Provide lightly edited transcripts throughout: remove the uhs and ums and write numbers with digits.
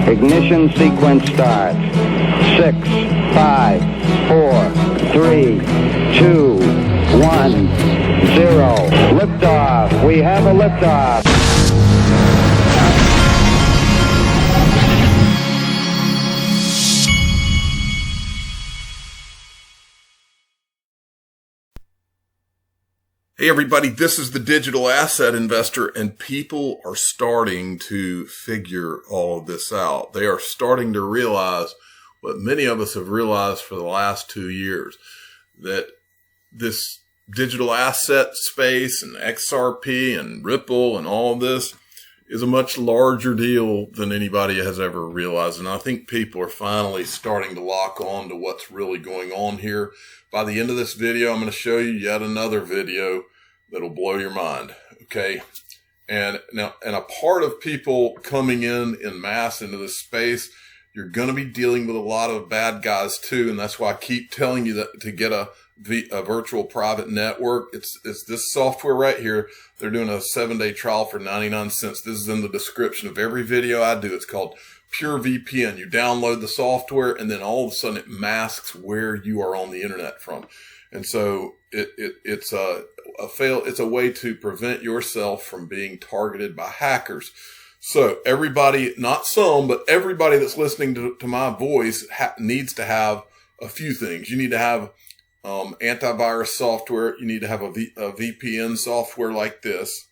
Ignition sequence starts. 6, 5, 4, 3, 2, 1, 0. Liftoff. We have a liftoff. Hey everybody, this is the Digital Asset Investor, and people are starting to figure all of this out. They are starting to realize what many of us have realized for the last 2 years, that this digital asset space and XRP and Ripple and all of this is a much larger deal than anybody has ever realized. And I think people are finally starting to lock on to what's really going on here. By the end of this video, I'm going to show you yet another video that'll blow your mind. Okay. And a part of people coming in mass into this space, you're going to be dealing with a lot of bad guys too. And that's why I keep telling you that to get a virtual private network, it's this software right here. They're doing a 7-day trial for 99 cents. This is in the description of every video I do. It's called Pure VPN. You download the software and then all of a sudden it masks where you are on the internet from. And so it's a way to prevent yourself from being targeted by hackers. So everybody, not some, but everybody that's listening to my voice needs to have a few things. You need to have antivirus software. You need to have a VPN software like this.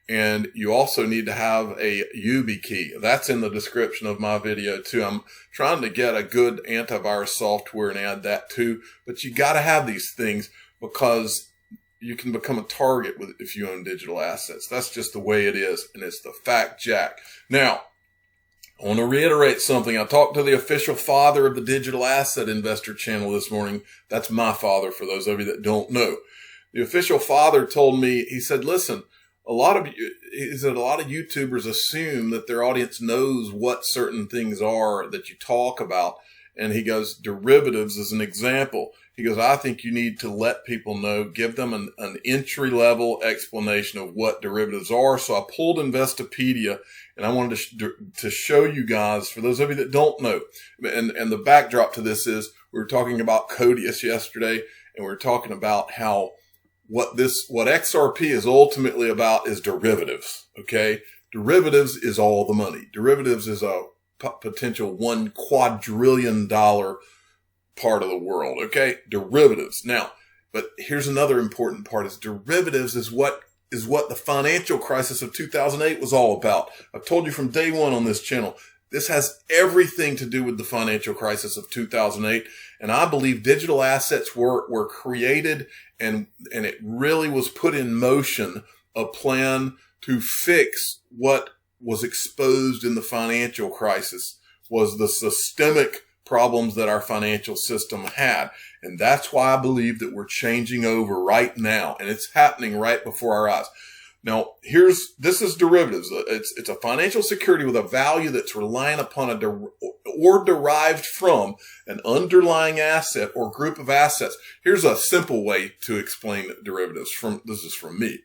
And you also need to have a YubiKey. That's in the description of my video too. I'm trying to get a good antivirus software and add that too. But you got to have these things because you can become a target if you own digital assets. That's just the way it is. And it's the fact, Jack. Now, I want to reiterate something. I talked to the official father of the Digital Asset Investor channel this morning. That's my father, for those of you that don't know. The official father told me, he said, listen, a lot of YouTubers assume that their audience knows what certain things are that you talk about. And he goes, derivatives is an example. He goes, I think you need to let people know, give them an entry level explanation of what derivatives are. So I pulled Investopedia and I wanted to show you guys, for those of you that don't know. And the backdrop to this is we were talking about Codius yesterday, and we were talking about how what XRP is ultimately about is derivatives. Okay. Derivatives is all the money. Derivatives is a potential $1 quadrillion part of the world. Okay. Derivatives. Now, but here's another important part is derivatives is what the financial crisis of 2008 was all about. I've told you from day one on this channel, this has everything to do with the financial crisis of 2008. And I believe digital assets were created and it really was put in motion a plan to fix what was exposed in the financial crisis, was the systemic problems that our financial system had. And that's why I believe that we're changing over right now. And it's happening right before our eyes. Now, this is derivatives. It's a financial security with a value that's reliant upon or derived from an underlying asset or group of assets. Here's a simple way to explain derivatives. This is from me.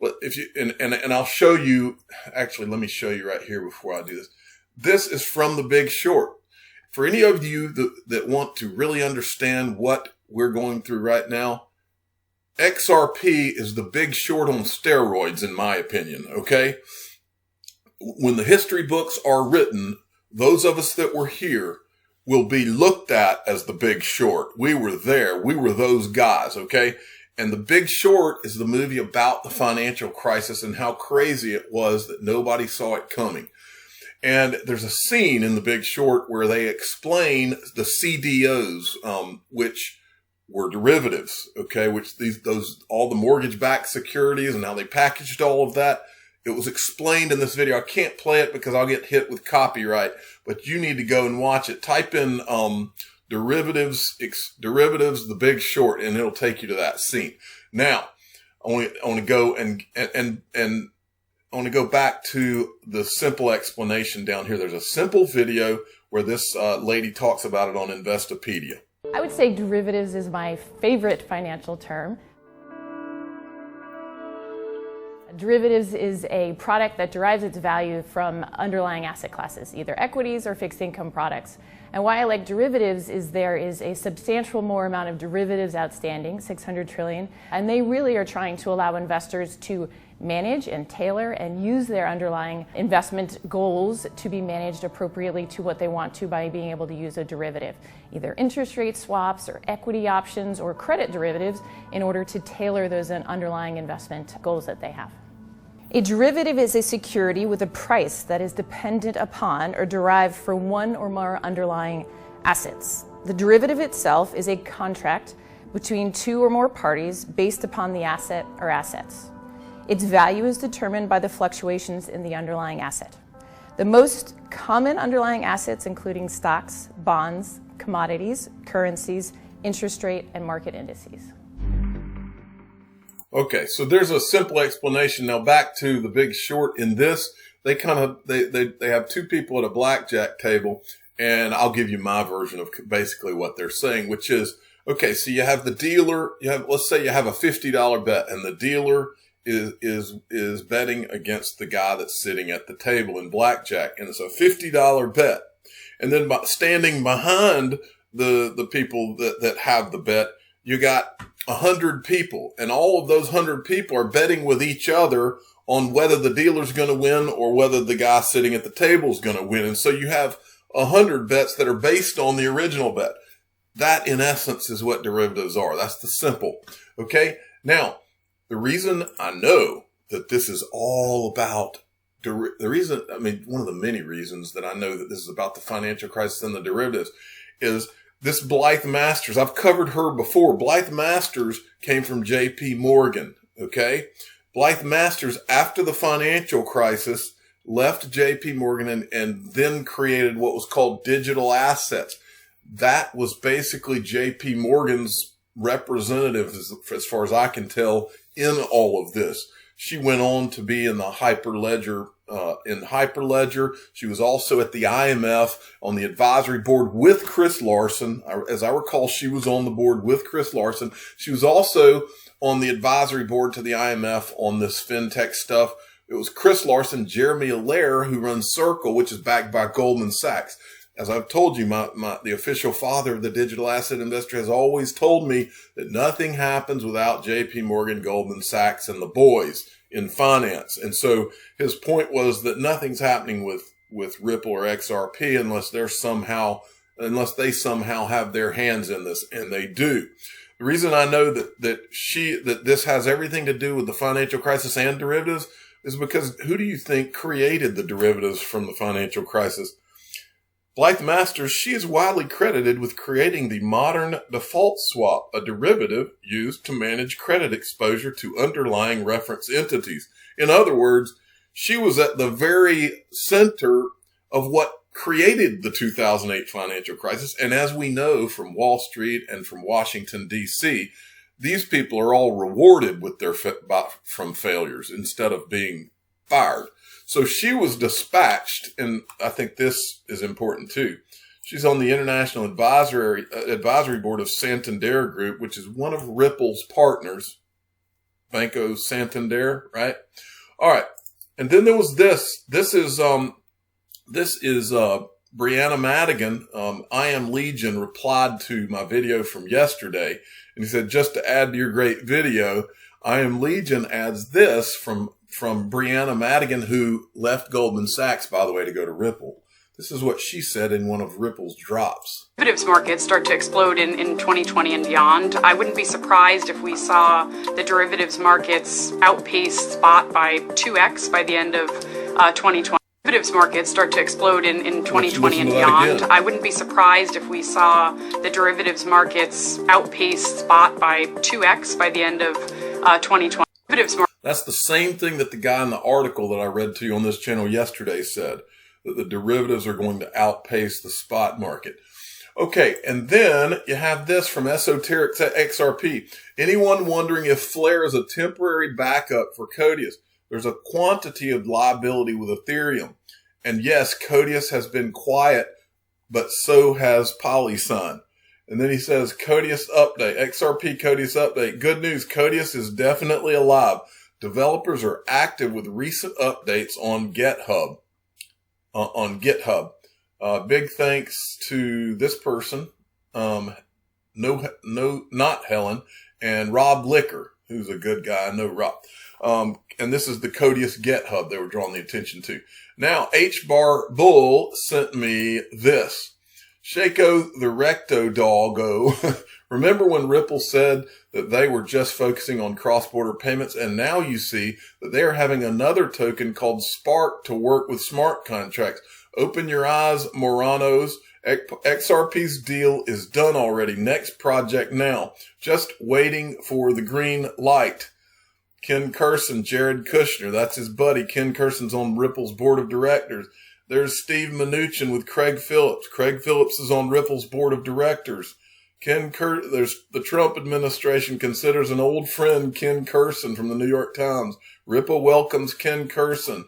But and I'll show you. Actually, let me show you right here before I do this. This is from The Big Short. For any of you that want to really understand what we're going through right now, XRP is The Big Short on steroids, in my opinion, okay? When the history books are written, those of us that were here will be looked at as The Big Short. We were there. We were those guys, okay? And The Big Short is the movie about the financial crisis and how crazy it was that nobody saw it coming. And there's a scene in The Big Short where they explain the CDOs, which were derivatives, okay, which all the mortgage-backed securities and how they packaged all of that. It was explained in this video. I can't play it because I'll get hit with copyright, but you need to go and watch it. Type in derivatives, The Big Short, and it'll take you to that scene. Now, I want to go and I want to go back to the simple explanation down here. There's a simple video where this lady talks about it on Investopedia. I would say derivatives is my favorite financial term. Derivatives is a product that derives its value from underlying asset classes, either equities or fixed income products. And why I like derivatives is there is a substantial more amount of derivatives outstanding, 600 trillion, and they really are trying to allow investors to manage and tailor and use their underlying investment goals to be managed appropriately to what they want to by being able to use a derivative, either interest rate swaps or equity options or credit derivatives in order to tailor those underlying investment goals that they have. A derivative is a security with a price that is dependent upon or derived from one or more underlying assets. The derivative itself is a contract between two or more parties based upon the asset or assets. Its value is determined by the fluctuations in the underlying asset. The most common underlying assets including stocks, bonds, commodities, currencies, interest rate, and market indices. Okay, so there's a simple explanation. Now back to The Big Short. In this, they have two people at a blackjack table, and I'll give you my version of basically what they're saying, which is, okay, so you have the dealer, let's say you have a $50 bet, and the dealer is betting against the guy that's sitting at the table in blackjack, and it's a $50 bet. And then standing behind the people that have the bet, you got 100 people, and all of those 100 people are betting with each other on whether the dealer's going to win or whether the guy sitting at the table is going to win. And so you have 100 bets that are based on the original bet. That, in essence, is what derivatives are. That's the simple. Okay. Now, the reason I know that this is all about one of the many reasons that I know that this is about the financial crisis and the derivatives is this Blythe Masters. I've covered her before. Blythe Masters came from JP Morgan. Okay. Blythe Masters, after the financial crisis, left JP Morgan and then created what was called digital assets. That was basically JP Morgan's representative, as far as I can tell, in all of this. She went on to be in the Hyperledger, She was also at the IMF on the advisory board with Chris Larson. As I recall, she was on the board with Chris Larson. She was also on the advisory board to the IMF on this fintech stuff. It was Chris Larson, Jeremy Allaire, who runs Circle, which is backed by Goldman Sachs. As I've told you, the official father of the digital asset investor has always told me that nothing happens without JP Morgan, Goldman Sachs, and the boys in finance. And so his point was that nothing's happening with Ripple or XRP unless they somehow have their hands in this, and they do. The reason I know that this has everything to do with the financial crisis and derivatives is because who do you think created the derivatives from the financial crisis? Blythe Masters. She is widely credited with creating the modern default swap, a derivative used to manage credit exposure to underlying reference entities. In other words, she was at the very center of what created the 2008 financial crisis. And as we know from Wall Street and from Washington, D.C., these people are all rewarded with from failures instead of being fired. So she was dispatched, and I think this is important too. She's on the International Advisory Board of Santander Group, which is one of Ripple's partners, Banco Santander, right? All right. And then there was this. This is Brianna Madigan. I Am Legion replied to my video from yesterday, and he said, just to add to your great video, I Am Legion adds this from Brianna Madigan, who left Goldman Sachs, by the way, to go to Ripple. This is what she said in one of Ripple's drops. Derivatives markets start to explode in 2020 and beyond. I wouldn't be surprised if we saw the derivatives markets outpace spot by 2x by the end of 2020. Derivatives markets start to explode in 2020 and beyond. I wouldn't be surprised if we saw the derivatives markets outpace spot by 2x by the end of 2020. That's the same thing that the guy in the article that I read to you on this channel yesterday said, that the derivatives are going to outpace the spot market. Okay, and then you have this from Esoteric XRP. Anyone wondering if Flare is a temporary backup for Codius? There's a quantity of liability with Ethereum. And yes, Codius has been quiet, but so has Polysign. And then he says, Codius update, XRP Codius update. Good news, Codius is definitely alive. Developers are active with recent updates on GitHub. Big thanks to this person, not Helen, and Rob Licker, who's a good guy. I know Rob. And this is the Codius GitHub they were drawing the attention to. Now, H-Bar Bull sent me this. Shaco the Recto Doggo. Remember when Ripple said that they were just focusing on cross-border payments, and now you see that they are having another token called Spark to work with smart contracts. Open your eyes, Moranos. XRP's deal is done already. Next project now. Just waiting for the green light. Ken Curson, Jared Kushner, that's his buddy. Ken Curson's on Ripple's board of directors. There's Steve Mnuchin with Craig Phillips. Craig Phillips is on Ripple's board of directors. There's the Trump administration considers an old friend, Ken Curson from the New York Times. Ripple welcomes Ken Curson.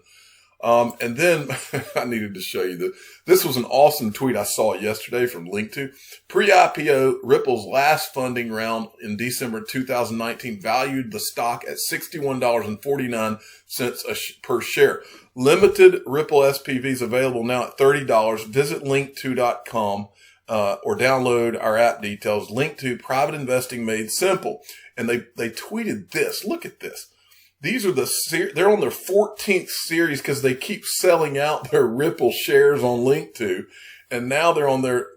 And then I needed to show you this was an awesome tweet I saw yesterday from Link2. Pre-IPO, Ripple's last funding round in December 2019 valued the stock at $61.49 per share. Limited Ripple SPVs available now at $30. Visit link2.com or download our app details. Link2, private investing made simple. And they tweeted this. Look at this. These are they're on their 14th series because they keep selling out their Ripple shares on Link2. And now they're on their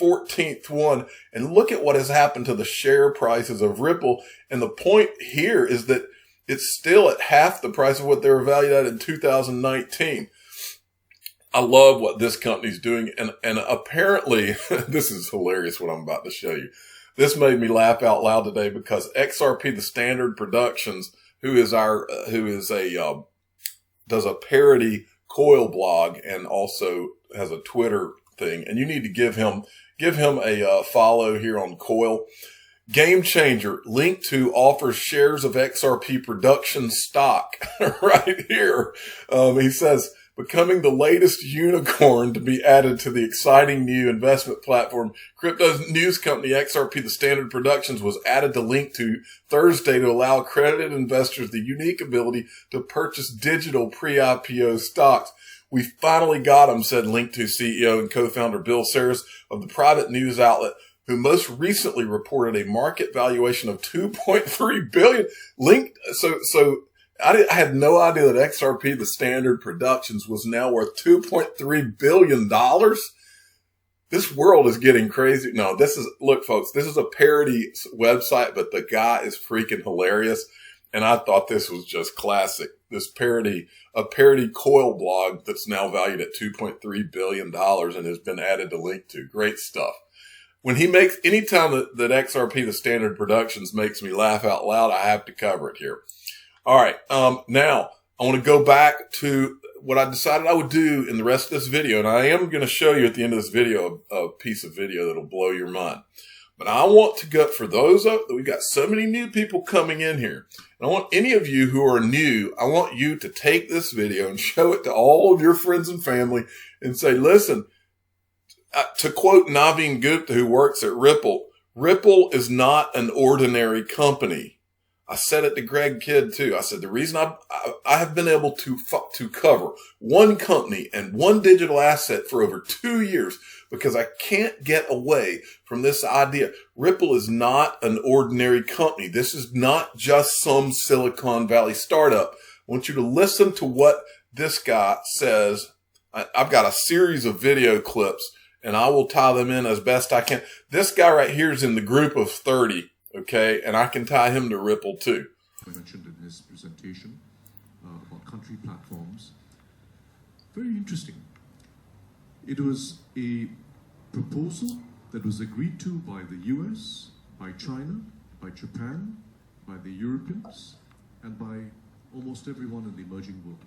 14th one. And look at what has happened to the share prices of Ripple. And the point here is that it's still at half the price of what they were valued at in 2019. I love what this company's doing. And apparently, this is hilarious what I'm about to show you. This made me laugh out loud today because XRP, the Standard Productions, does a parody coil blog and also has a Twitter thing. And you need to give him a follow here on Coil. Game changer. Link2 offers shares of XRP production stock right here. He says, becoming the latest unicorn to be added to the exciting new investment platform. Crypto news company XRP, the Standard Productions, was added to Link2 Thursday to allow accredited investors the unique ability to purchase digital pre-IPO stocks. We finally got them, said Link2 CEO and co-founder Bill Saris of the private news outlet, who most recently reported a market valuation of $2.3 billion. I had no idea that XRP, the Standard Productions, was now worth $2.3 billion. This world is getting crazy. No, look, folks, this is a parody website, but the guy is freaking hilarious. And I thought this was just classic. A parody coil blog that's now valued at $2.3 billion and has been added to Link2. Great stuff. Anytime that XRP, the Standard Productions, makes me laugh out loud, I have to cover it here. All right. Now I want to go back to what I decided I would do in the rest of this video. And I am going to show you at the end of this video a piece of video that'll blow your mind. But I want to go for those we've got so many new people coming in here. And I want any of you who are new, I want you to take this video and show it to all of your friends and family and say, listen, to quote Naveen Gupta, who works at Ripple, Ripple is not an ordinary company. I said it to Greg Kidd too. I said, the reason I have been able to cover one company and one digital asset for over 2 years because I can't get away from this idea. Ripple is not an ordinary company. This is not just some Silicon Valley startup. I want you to listen to what this guy says. I've got a series of video clips and I will tie them in as best I can. This guy right here is in the group of 30. Okay, and I can tie him to Ripple too. I mentioned in his presentation about country platforms. Very interesting. It was a proposal that was agreed to by the US, by China, by Japan, by the Europeans, and by almost everyone in the emerging world.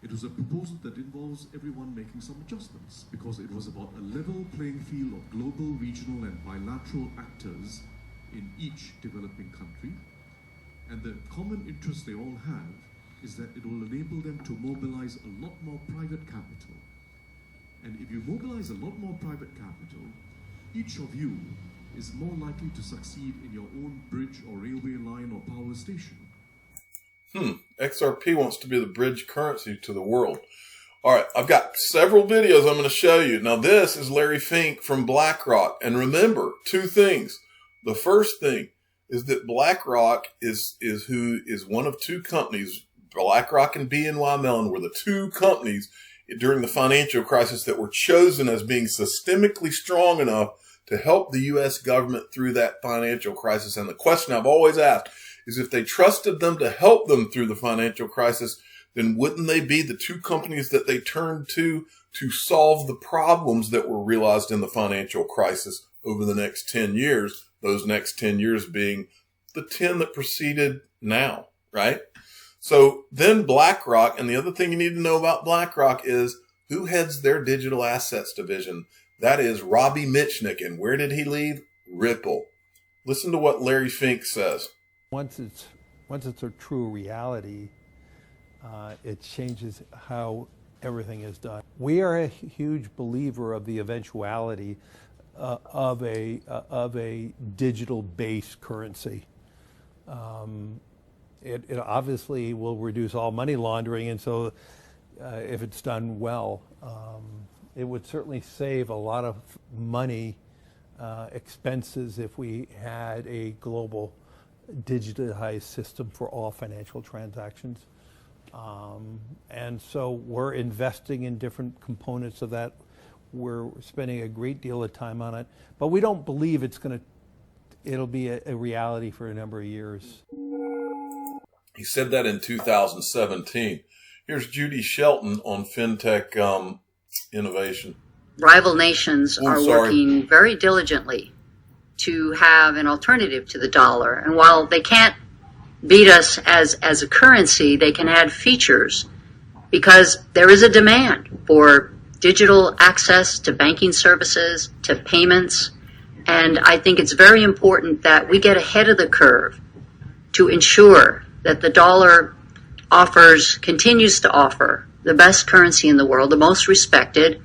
It was a proposal that involves everyone making some adjustments because it was about a level playing field of global, regional, and bilateral actors in each developing country. And the common interest they all have is that it will enable them to mobilize a lot more private capital. And if you mobilize a lot more private capital, each of you is more likely to succeed in your own bridge or railway line or power station. XRP wants to be the bridge currency to the world. All right, I've got several videos I'm going to show you. Now, this is Larry Fink from Blackrock. And remember, two things. The first thing is that Blackrock is one of two companies. Blackrock and BNY Mellon were the two companies during the financial crisis that were chosen as being systemically strong enough to help the U.S. government through that financial crisis. And the question I've always asked is, if they trusted them to help them through the financial crisis, then wouldn't they be the two companies that they turned to solve the problems that were realized in the financial crisis over the next 10 years? Those next 10 years being the 10 that preceded now, right? So then BlackRock, and the other thing you need to know about BlackRock is who heads their digital assets division. That is Robbie Mitchnick. And where did he leave? Ripple. Listen to what Larry Fink says. Once it's a true reality, it changes how everything is done. We are a huge believer of the eventuality of a digital-based currency. It obviously will reduce all money laundering, and so if it's done well, it would certainly save a lot of money expenses if we had a global digitized system for all financial transactions. And so we're investing in different components of that. We're spending a great deal of time on it, but we don't believe it'll be a reality for a number of years. He said that in 2017. Here's Judy Shelton on fintech innovation. Rival nations are working very diligently to have an alternative to the dollar. And while they can't beat us as a currency, they can add features because there is a demand for digital access to banking services, to payments. And I think it's very important that we get ahead of the curve to ensure that the dollar continues to offer the best currency in the world, the most respected,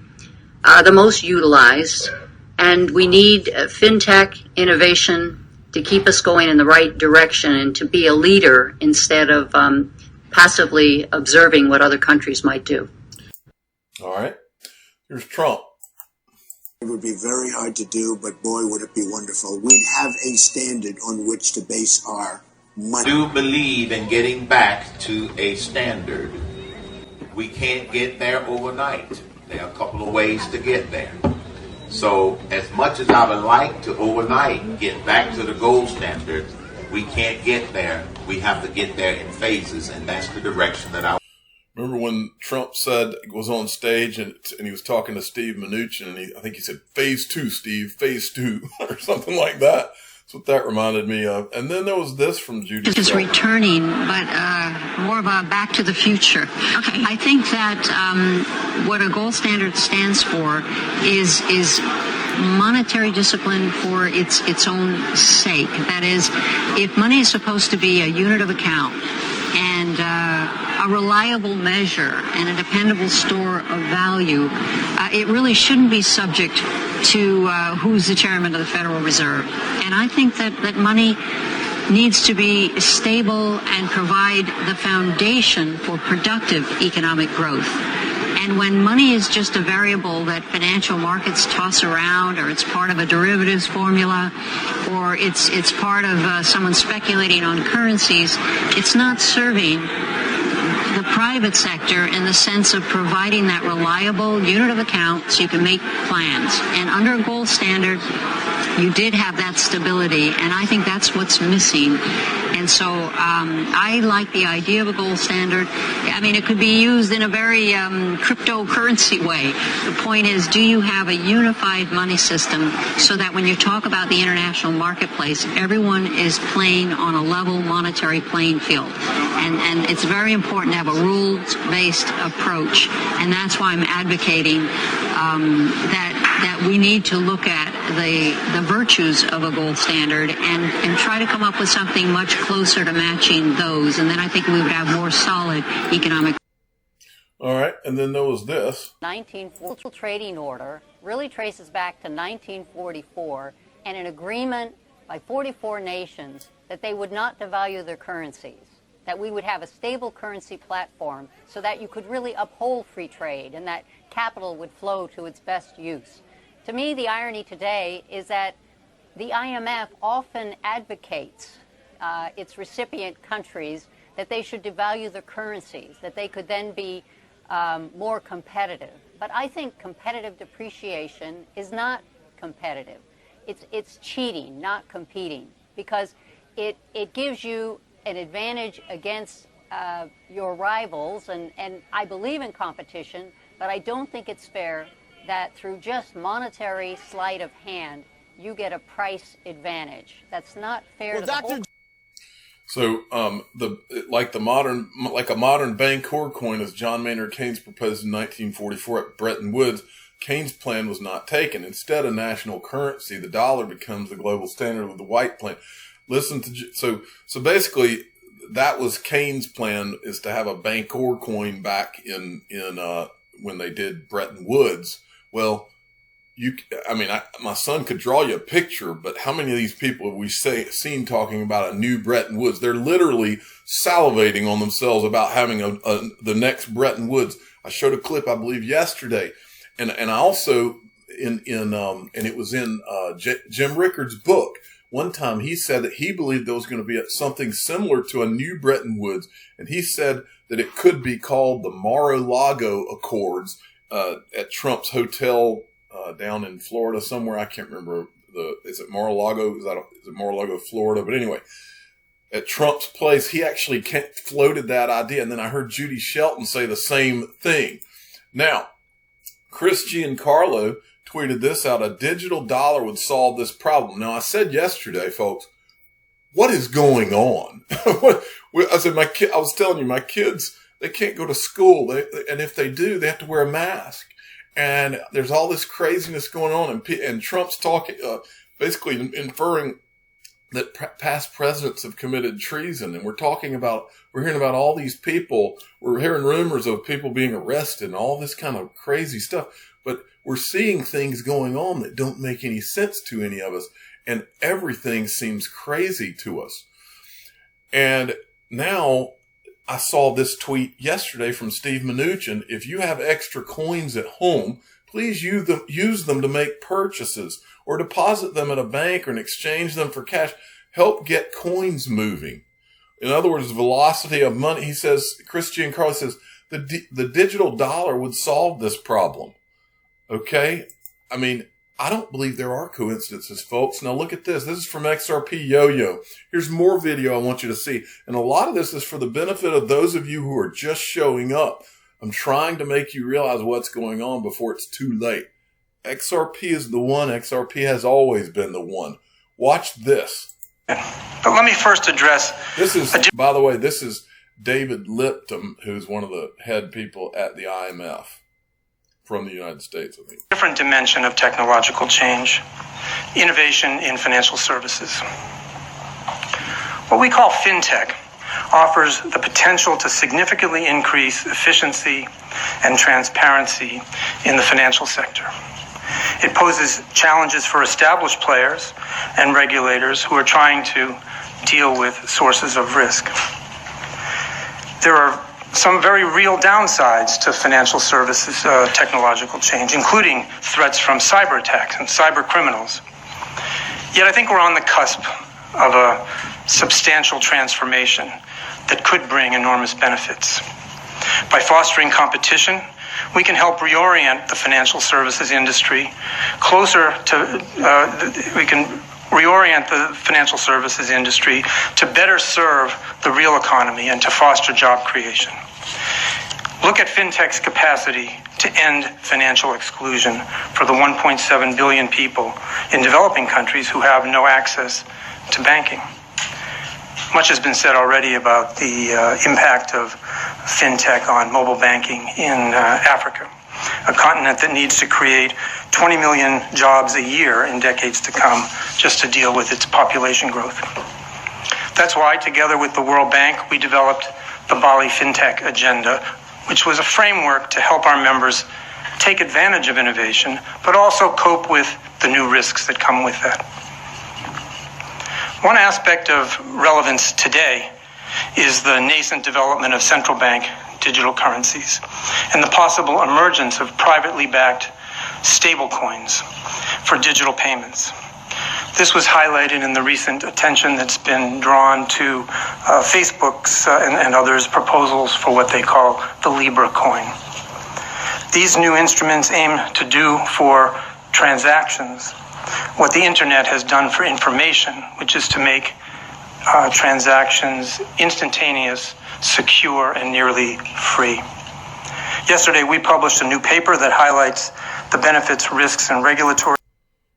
the most utilized, and we need fintech innovation to keep us going in the right direction and to be a leader instead of passively observing what other countries might do. All right. Here's Trump. It would be very hard to do, but boy, would it be wonderful. We'd have a standard on which to base our money. I do believe in getting back to a standard. We can't get there overnight. There are a couple of ways to get there. So as much as I would like to overnight get back to the gold standard, we can't get there. We have to get there in phases, and that's the direction that I... Remember when Trump was on stage and he was talking to Steve Mnuchin, and I think he said, phase 2, Steve, phase 2, or something like that. That's what that reminded me of. And then there was this from Judy. This is returning, but more of a back to the future. Okay. I think that what a gold standard stands for is monetary discipline for its own sake. That is, if money is supposed to be a unit of account and a reliable measure and a dependable store of value, it really shouldn't be subject to who's the chairman of the Federal Reserve. And I think that money needs to be stable and provide the foundation for productive economic growth. And when money is just a variable that financial markets toss around, or it's part of a derivatives formula, or it's part of someone speculating on currencies, it's not serving the private sector in the sense of providing that reliable unit of account so you can make plans. And under a gold standard, you did have that stability, and I think that's what's missing. And so I like the idea of a gold standard. I mean, it could be used in a very cryptocurrency way. The point is, do you have a unified money system so that when you talk about the international marketplace, everyone is playing on a level monetary playing field? And it's very important to have a rules-based approach. And that's why I'm advocating that we need to look at the virtues of a gold standard and try to come up with something much closer to matching those. And then I think we would have more solid economic. All right. And then there was this. 1940 trading order really traces back to 1944 and an agreement by 44 nations that they would not devalue their currencies. that we would have a stable currency platform so that you could really uphold free trade and that capital would flow to its best use. To me, the irony today is that the IMF often advocates its recipient countries that they should devalue their currencies, that they could then be more competitive. But I think competitive depreciation is not competitive. It's cheating, not competing, because it gives you an advantage against your rivals, and I believe in competition, but I don't think it's fair that through just monetary sleight of hand, you get a price advantage. That's not fair to the whole. So, like a modern Bancorp coin, as John Maynard Keynes proposed in 1944 at Bretton Woods, Keynes' plan was not taken. Instead of national currency, the dollar becomes the global standard with the White plan. So basically, that was Keynes' plan, is to have a Bancorp coin back in when they did Bretton Woods. Well, my son could draw you a picture, but how many of these people have we seen talking about a new Bretton Woods? They're literally salivating on themselves about having the next Bretton Woods. I showed a clip, I believe, yesterday, and I also and it was in Jim Rickard's book. One time he said that he believed there was going to be something similar to a new Bretton Woods, and he said that it could be called the Mar-a-Lago Accords at Trump's hotel down in Florida somewhere. I can't remember is it Mar-a-Lago? Is it Mar-a-Lago, Florida? But anyway, at Trump's place, he actually floated that idea, and then I heard Judy Shelton say the same thing. Now, Chris Giancarlo tweeted this out: a digital dollar would solve this problem. Now, I said yesterday, folks, what is going on? I said, I was telling you, my kids, they can't go to school. And if they do, they have to wear a mask. And there's all this craziness going on. And Trump's talking, basically inferring that past presidents have committed treason. And we're hearing about all these people. We're hearing rumors of people being arrested and all this kind of crazy stuff. But we're seeing things going on that don't make any sense to any of us. And everything seems crazy to us. And now I saw this tweet yesterday from Steve Mnuchin. If you have extra coins at home, please use them to make purchases or deposit them at a bank or exchange them for cash. Help get coins moving. In other words, velocity of money. He says, Chris Giancarlo says, the digital dollar would solve this problem. Okay? I mean, I don't believe there are coincidences, folks. Now look at this. This is from XRP Yo-Yo. Here's more video I want you to see. And a lot of this is for the benefit of those of you who are just showing up. I'm trying to make you realize what's going on before it's too late. XRP is the one. XRP has always been the one. Watch this. But let me first address... By the way, this is David Lipton, who's one of the head people at the IMF. From the United States, I think. Different dimension of technological change, innovation in financial services. What we call fintech offers the potential to significantly increase efficiency and transparency in the financial sector. It poses challenges for established players and regulators who are trying to deal with sources of risk. There are some very real downsides to financial services technological change, including threats from cyber attacks and cyber criminals. Yet I think we're on the cusp of a substantial transformation that could bring enormous benefits. By fostering competition, we can help reorient the financial services industry closer to, we can reorient the financial services industry to better serve the real economy and to foster job creation. Look at fintech's capacity to end financial exclusion for the 1.7 billion people in developing countries who have no access to banking. Much has been said already about the impact of fintech on mobile banking in Africa, a continent that needs to create 20 million jobs a year in decades to come just to deal with its population growth. That's why, together with the World Bank, we developed the Bali FinTech Agenda, which was a framework to help our members take advantage of innovation, but also cope with the new risks that come with that. One aspect of relevance today is the nascent development of central bank digital currencies and the possible emergence of privately backed stablecoins for digital payments. This was highlighted in the recent attention that's been drawn to Facebook's and others' proposals for what they call the Libra coin. These new instruments aim to do for transactions what the internet has done for information, which is to make transactions instantaneous, secure, and nearly free. Yesterday, we published a new paper that highlights the benefits, risks, and regulatory.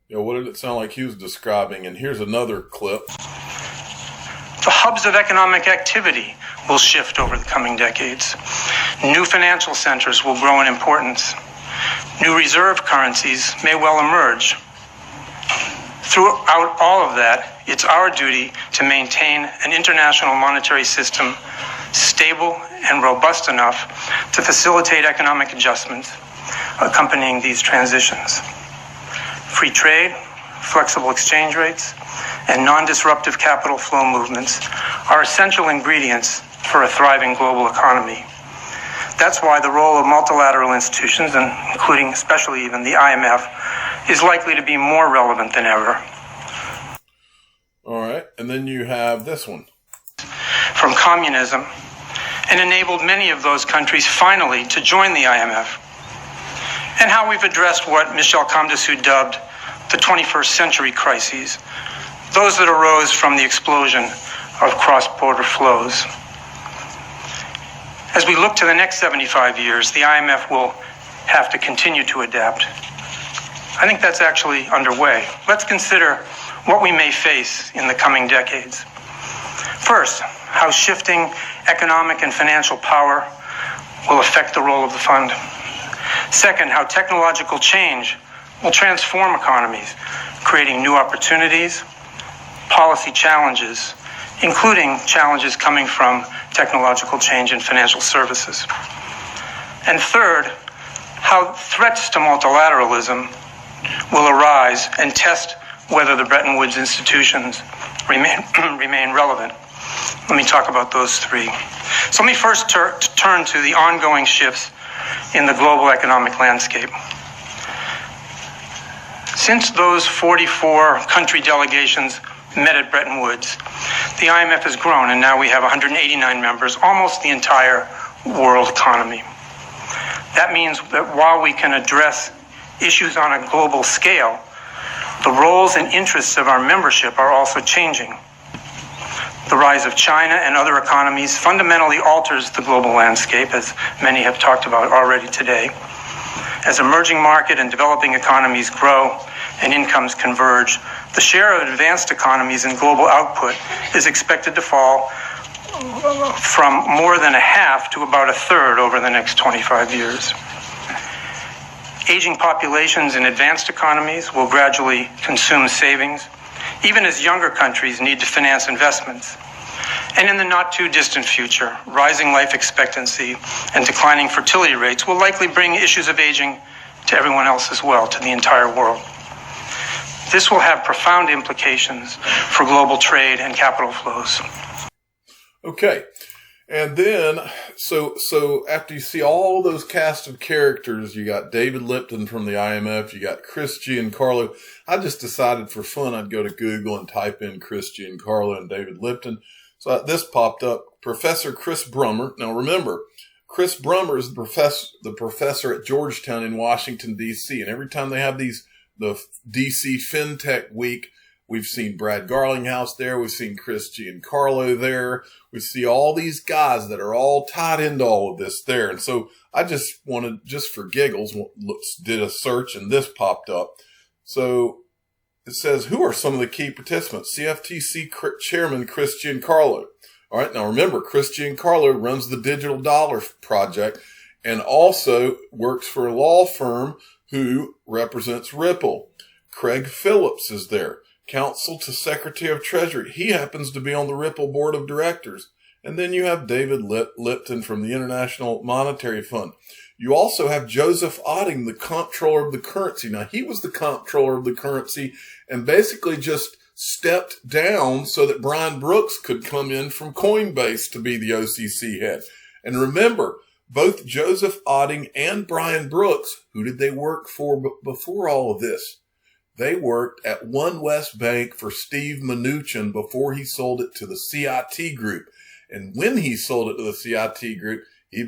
Yeah, what did it sound like he was describing? And here's another clip. The hubs of economic activity will shift over the coming decades. New financial centers will grow in importance. New reserve currencies may well emerge. Throughout all of that, it's our duty to maintain an international monetary system stable and robust enough to facilitate economic adjustments accompanying these transitions. Free trade, flexible exchange rates, and non-disruptive capital flow movements are essential ingredients for a thriving global economy. That's why the role of multilateral institutions, and including especially even the IMF, is likely to be more relevant than ever. All right, and then you have this one. From communism, and enabled many of those countries finally to join the IMF. And how we've addressed what Michel Camdessus dubbed the 21st century crises, those that arose from the explosion of cross-border flows. As we look to the next 75 years, the IMF will have to continue to adapt. I think that's actually underway. Let's consider what we may face in the coming decades. First, how shifting economic and financial power will affect the role of the fund. Second, how technological change will transform economies, creating new opportunities, policy challenges, including challenges coming from technological change in financial services. And third, how threats to multilateralism will arise and test whether the Bretton Woods institutions remain relevant. Let me talk about those three. So let me first turn to the ongoing shifts in the global economic landscape. Since those 44 country delegations met at Bretton Woods, the IMF has grown, and now we have 189 members, almost the entire world economy. That means that while we can address issues on a global scale, the roles and interests of our membership are also changing. The rise of China and other economies fundamentally alters the global landscape, as many have talked about already today. As emerging market and developing economies grow and incomes converge, the share of advanced economies in global output is expected to fall from more than a half to about a third over the next 25 years. Aging populations in advanced economies will gradually consume savings, even as younger countries need to finance investments. And in the not too distant future, rising life expectancy and declining fertility rates will likely bring issues of aging to everyone else as well, to the entire world. This will have profound implications for global trade and capital flows. Okay. And then, so after you see all those cast of characters, you got David Lipton from the IMF, you got Chris Giancarlo. I just decided for fun I'd go to Google and type in Chris Giancarlo and David Lipton. So this popped up, Professor Chris Brummer. Now remember, Chris Brummer is the professor at Georgetown in Washington, D.C. And every time they have the D.C. FinTech Week, we've seen Brad Garlinghouse there. We've seen Chris Giancarlo there. We see all these guys that are all tied into all of this there. And so I just wanted, just for giggles, did a search and this popped up. So it says, who are some of the key participants? CFTC Chairman Chris Giancarlo. All right. Now remember, Chris Giancarlo runs the Digital Dollar Project and also works for a law firm who represents Ripple. Craig Phillips is there. Counsel to Secretary of Treasury. He happens to be on the Ripple Board of Directors. And then you have David Lipton from the International Monetary Fund. You also have Joseph Otting, the comptroller of the currency. Now, he was the comptroller of the currency and basically just stepped down so that Brian Brooks could come in from Coinbase to be the OCC head. And remember, both Joseph Otting and Brian Brooks, who did they work for before all of this? They worked at One West Bank for Steve Mnuchin before he sold it to the CIT Group. And when he sold it to the CIT Group, he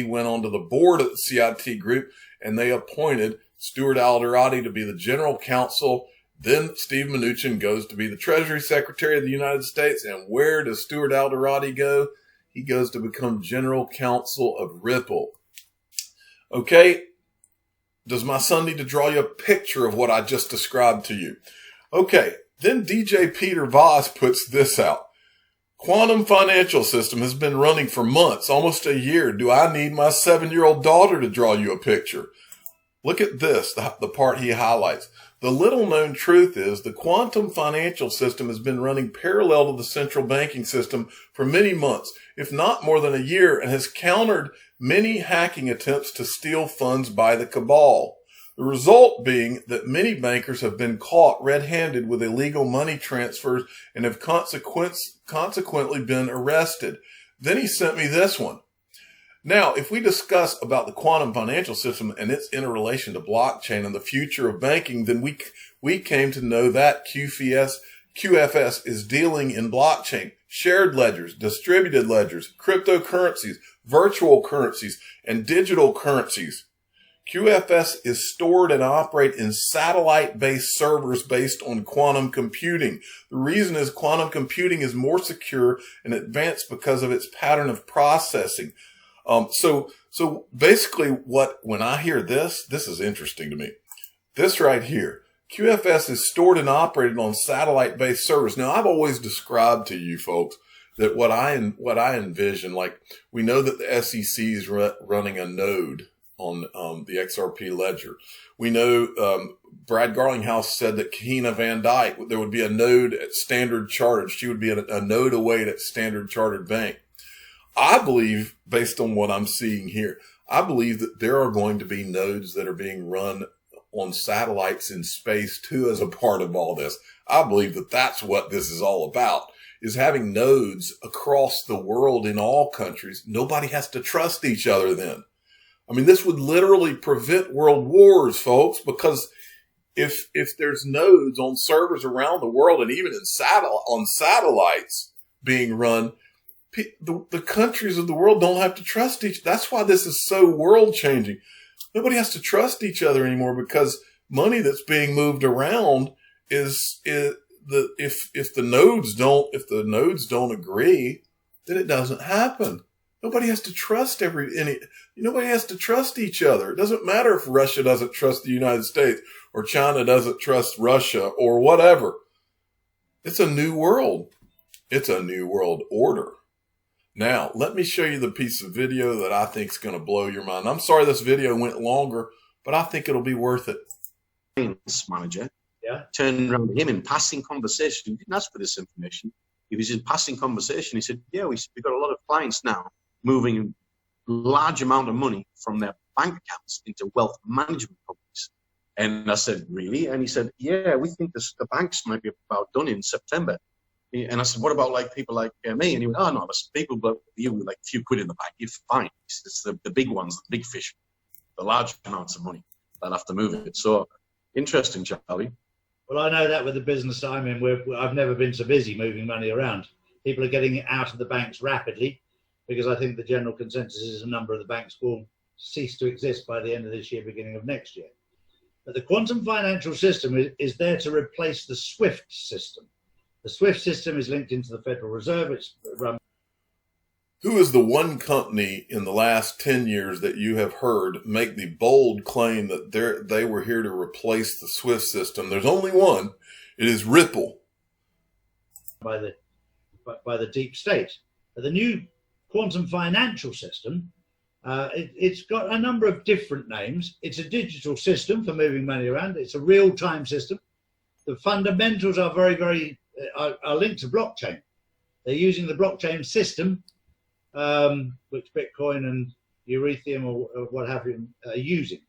went onto the board of the CIT Group, and they appointed Stuart Alderati to be the general counsel. Then Steve Mnuchin goes to be the Treasury Secretary of the United States. And where does Stuart Alderati go? He goes to become general counsel of Ripple. Okay. Does my son need to draw you a picture of what I just described to you? Okay. Then DJ Peter Voss puts this out. Quantum financial system has been running for months, almost a year. Do I need my 7-year-old daughter to draw you a picture? Look at this, the part he highlights. The little known truth is the quantum financial system has been running parallel to the central banking system for many months, if not more than a year, and has countered many hacking attempts to steal funds by the cabal. The result being that many bankers have been caught red-handed with illegal money transfers and have consequently been arrested. Then he sent me this one. Now, if we discuss about the quantum financial system and its interrelation to blockchain and the future of banking, then we came to know that QFS is dealing in blockchain, shared ledgers, distributed ledgers, cryptocurrencies, virtual currencies, and digital currencies. QFS is stored and operate in satellite-based servers based on quantum computing. The reason is quantum computing is more secure and advanced because of its pattern of processing. So basically when I hear this is interesting to me. This right here, QFS is stored and operated on satellite-based servers. Now, I've always described to you folks that what I envision, like we know that the SEC is running a node on the XRP ledger. We know Brad Garlinghouse said that Kahina Van Dyke, there would be a node at Standard Chartered. She would be a node away at Standard Chartered Bank. I believe, based on what I'm seeing here, I believe that there are going to be nodes that are being run on satellites in space too as a part of all this. I believe that that's what this is all about, is having nodes across the world in all countries. Nobody has to trust each other then. I mean, this would literally prevent world wars, folks, because if there's nodes on servers around the world and even on satellites being run, the countries of the world don't have to trust each. That's why this is so world changing. Nobody has to trust each other anymore because money that's being moved around if the nodes don't agree, then it doesn't happen. Nobody has to trust nobody has to trust each other. It doesn't matter if Russia doesn't trust the United States or China doesn't trust Russia or whatever. It's a new world. It's a new world order. Now, let me show you the piece of video that I think is going to blow your mind. I'm sorry this video went longer, but I think it'll be worth it. Manager turned around to him in passing conversation. He didn't ask for this information. He was in passing conversation. He said, yeah, we've got a lot of clients now moving a large amount of money from their bank accounts into wealth management companies. And I said, really? And he said, yeah, we think the banks might be about done in September. And I said, what about like people like me? And he went, oh, no, there's people but you with like a few quid in the bank. You're fine. It's the big ones, the big fish, the large amounts of money that have to move it. So interesting, Charlie. Well, I know that with the business I'm in, I've never been so busy moving money around. People are getting it out of the banks rapidly because I think the general consensus is a number of the banks will cease to exist by the end of this year, beginning of next year. But the quantum financial system is there to replace the SWIFT system. The SWIFT system is linked into the Federal Reserve. It's run. Who is the one company in the last 10 years that you have heard make the bold claim that they were here to replace the SWIFT system? There's only one. It is Ripple. By the deep state. But the new quantum financial system, it's got a number of different names. It's a digital system for moving money around. It's a real-time system. The fundamentals are are linked to blockchain. They're using the blockchain system, which Bitcoin and Ethereum or what have you are using.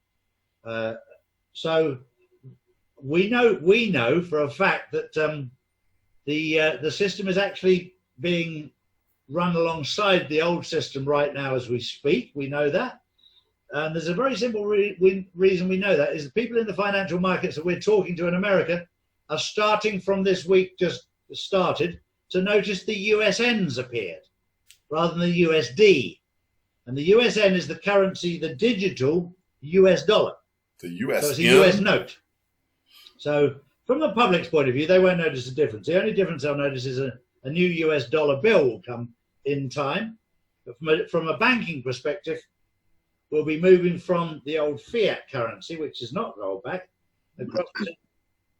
So we know for a fact that the system is actually being run alongside the old system right now as we speak. We know that. And there's a very simple reason we know that is the people in the financial markets that we're talking to in America are starting from this week, just started, to notice the USNs appeared rather than the USD. And the USN is the currency, the digital US dollar. The USN? So it's a US note. So from the public's point of view, they won't notice the difference. The only difference they'll notice is a new US dollar bill will come in time. But from a banking perspective, we'll be moving from the old fiat currency, which is not rolled back, across to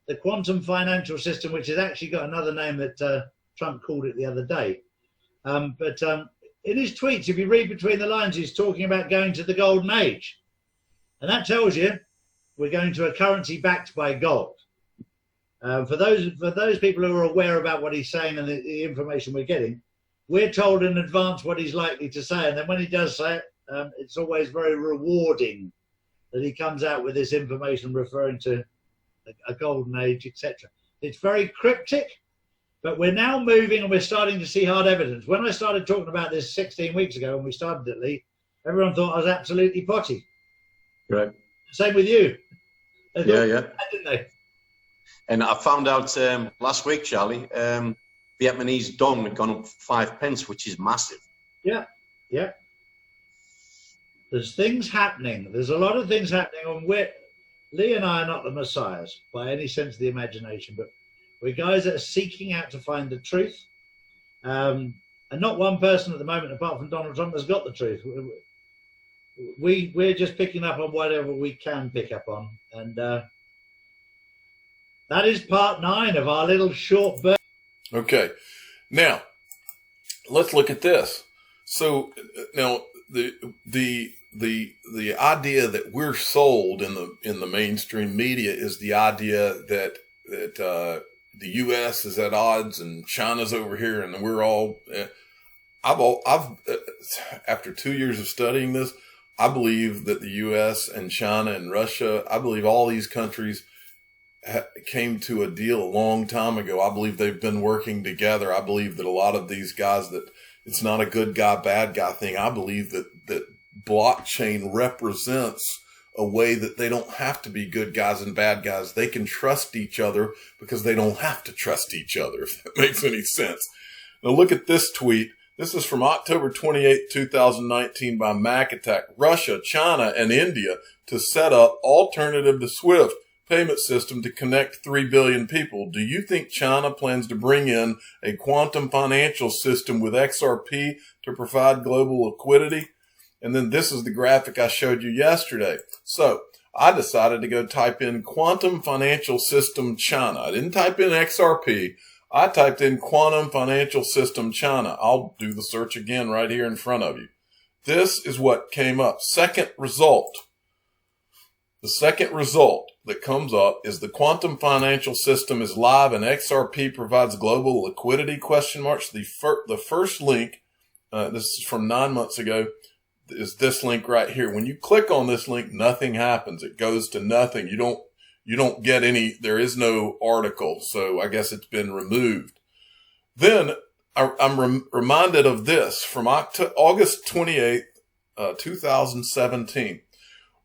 the quantum financial system, which has actually got another name that Trump called it the other day. But in his tweets, if you read between the lines, he's talking about going to the golden age. And that tells you we're going to a currency backed by gold. For those people who are aware about what he's saying and the information we're getting, we're told in advance what he's likely to say. And then when he does say it, it's always very rewarding that he comes out with this information referring to a golden age, etc. It's very cryptic, but we're now moving and we're starting to see hard evidence. When I started talking about this 16 weeks ago, when we started it, Lee, everyone thought I was absolutely potty. Right. Same with you. Yeah. Didn't they? And I found out last week, Charlie, Vietnamese dong had gone up 5 pence, which is massive. Yeah. There's things happening. There's a lot of things happening. And Lee and I are not the messiahs by any sense of the imagination, but we're guys that are seeking out to find the truth. And not one person at the moment, apart from Donald Trump, has got the truth. We're just picking up on whatever we can pick up on. And that is part 9 of our little short burst. Okay. Now, let's look at this. So now the idea that we're sold in the mainstream media is the idea that the U.S. is at odds and China's over here and we're all. I've after 2 years of studying this, I believe that the U.S. and China and Russia, I believe all these countries came to a deal a long time ago. I believe they've been working together. I believe that a lot of these guys, that it's not a good guy, bad guy thing. I believe that blockchain represents a way that they don't have to be good guys and bad guys. They can trust each other because they don't have to trust each other, if that makes any sense. Now look at this tweet. This is from October 28, 2019 by Mac Attack. Russia, China, and India to set up alternative to SWIFT payment system to connect 3 billion people. Do you think China plans to bring in a quantum financial system with XRP to provide global liquidity? And then this is the graphic I showed you yesterday. So I decided to go type in quantum financial system China. I didn't type in XRP. I typed in quantum financial system China. I'll do the search again right here in front of you. This is what came up. Second result. The second result that comes up is the quantum financial system is live and XRP provides global liquidity ? The first link, this is from 9 months ago, is this link right here. When you click on this link, nothing happens. It goes to nothing. You don't get any, there is no article. So I guess it's been removed. Then I'm reminded of this from August 28th, 2017.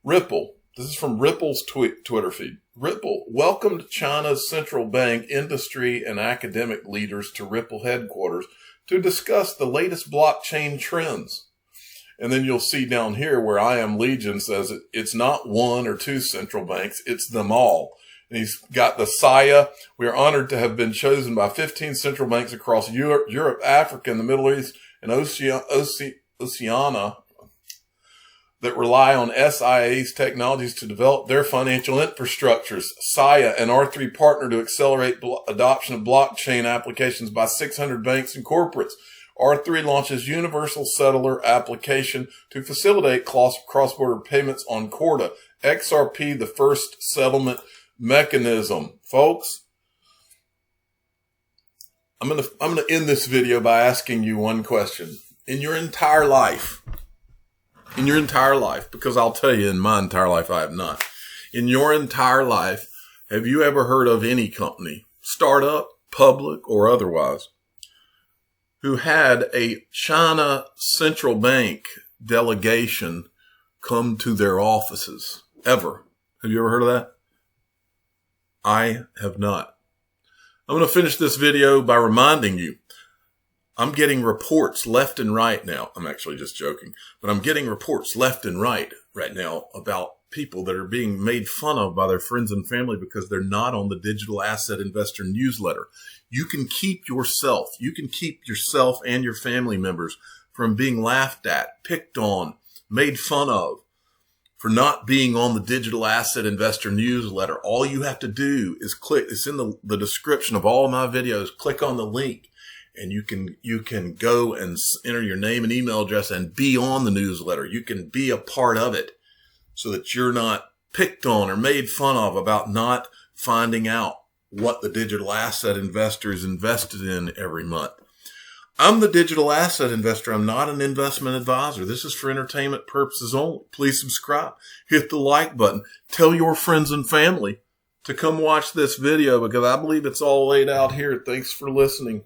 Ripple. This is from Ripple's Twitter feed. Ripple welcomed China's central bank, industry, and academic leaders to Ripple headquarters to discuss the latest blockchain trends. And then you'll see down here where I Am Legion says it's not one or two central banks, it's them all. And he's got the SIA. We are honored to have been chosen by 15 central banks across Europe, Africa, and the Middle East, and Oceania that rely on SIA's technologies to develop their financial infrastructures. SIA, an R3 partner to accelerate adoption of blockchain applications by 600 banks and corporates. R3 launches Universal Settler application to facilitate cross-border payments on Corda. XRP, the first settlement mechanism. Folks, I'm gonna end this video by asking you one question. In your entire life, because I'll tell you in my entire life I have not. In your entire life, Have you ever heard of any company, startup, public, or otherwise, who had a China central bank delegation come to their offices? Ever? Have you ever heard of that? I have not. I'm going to finish this video by reminding you, I'm getting reports left and right now. I'm actually just joking, but I'm getting reports left and right now about people that are being made fun of by their friends and family because they're not on the Digital Asset Investor newsletter. You can keep yourself and your family members from being laughed at, picked on, made fun of for not being on the Digital Asset Investor newsletter. All you have to do is click, it's in the description of all my videos, click on the link and you can go and enter your name and email address and be on the newsletter. You can be a part of it so that you're not picked on or made fun of about not finding out what the digital asset investor is invested in every month. I'm the digital asset investor. I'm not an investment advisor. This is for entertainment purposes only. Please subscribe. Hit the like button. Tell your friends and family to come watch this video because I believe it's all laid out here. Thanks for listening.